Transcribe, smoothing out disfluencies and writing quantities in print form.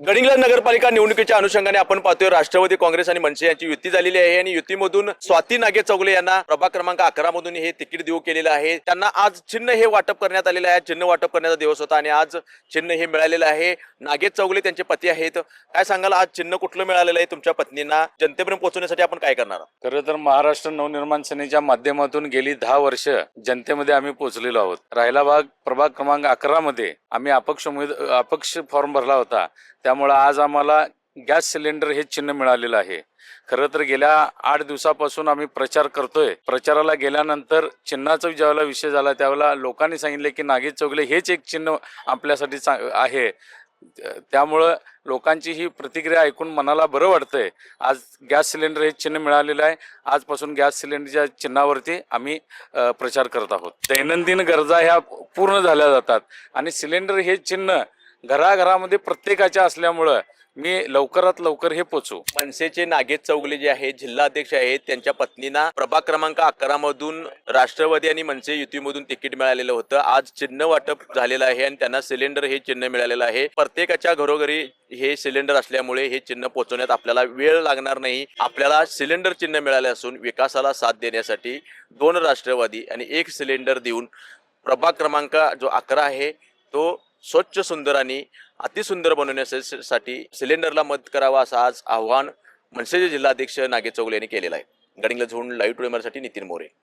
गडिंग्लज नगरपालिका निवडणुकीच्या अनुषंगाने आपण पाहतोय राष्ट्रवादी काँग्रेस आणि मनसे यांची युती झालेली आहे आणि युतीमधून स्वाती नागे चौगुले यांना प्रभाग क्रमांक 11 मधून हे तिकीट देऊ केलेलं आहे। त्यांना आज चिन्ह हे वाटप करण्यात आलेलं आहे। चिन्ह वाटप करण्याचा दिवस होता आणि आज चिन्ह हे मिळालेलं आहे। नागे चौगुले त्यांचे पती आहेत। काय सांगाल, आज चिन्ह कुठलं मिळालेलं आहे तुमच्या पत्नींना? जनतेपर्यंत पोहोचवण्यासाठी आपण काय करणार? खरं तर महाराष्ट्र नवनिर्माण सेनेच्या माध्यमातून गेली 10 वर्ष जनतेमध्ये आम्ही पोहोचलेलो आहोत। राहिला भाग प्रभाग क्रमांक 11 मध्ये आम्ही अपक्ष फॉर्म भरला होता, त्यामुळे आज आम्हाला गॅस सिलेंडर हे चिन्ह मिळालेलं आहे। खरं तर गेल्या 8 दिवसापासून आम्ही प्रचार करतोय। प्रचाराला गेल्यानंतर चिन्हाचा ज्यावेळेला विषय झाला त्यावेळेला लोकांनी सांगितले की नागे चौगुले हेच एक चिन्ह आपल्यासाठी आहे। त्यामुळे लोकांची ही प्रतिक्रिया ऐकून मनाला बरं वाटतंय। आज गॅस सिलेंडर हे चिन्ह मिळालेलं आहे। आजपासून गॅस सिलेंडरच्या चिन्हावरती आम्ही प्रचार करत आहोत। दैनंदिन गरजा ह्या पूर्ण झाल्या जातात आणि सिलेंडर हे चिन्ह घराघरामध्ये प्रत्येकाच्या असल्यामुळं मी लवकरात लवकर हे पोचू। मनसेचे नागे चौगुले जे आहेत जिल्हा अध्यक्ष आहेत, त्यांच्या पत्नींना प्रभाग क्रमांक 11 मधून राष्ट्रवादी आणि मनसे युतीमधून तिकीट मिळालेलं होतं। आज चिन्ह वाटप झालेलं आहे आणि त्यांना सिलेंडर हे चिन्ह मिळालेलं आहे। प्रत्येकाच्या घरोघरी हे सिलेंडर असल्यामुळे हे चिन्ह पोहोचवण्यात आपल्याला वेळ लागणार नाही। आपल्याला सिलेंडर चिन्ह मिळाले असून विकासाला साथ देण्यासाठी 2 राष्ट्रवादी आणि 1 सिलेंडर देऊन प्रभाग क्रमांक जो 11 आहे तो स्वच्छ सुंदर आणि अतिसुंदर बनवण्यासाठी सिलेंडरला मदत करावा असं आज आव्हान मनसेचे जिल्हाध्यक्ष नागे चौगुले यांनी केलेलं आहे। गडिंग्लजहून लाईव्ह टुडे साठी नितीन मोरे।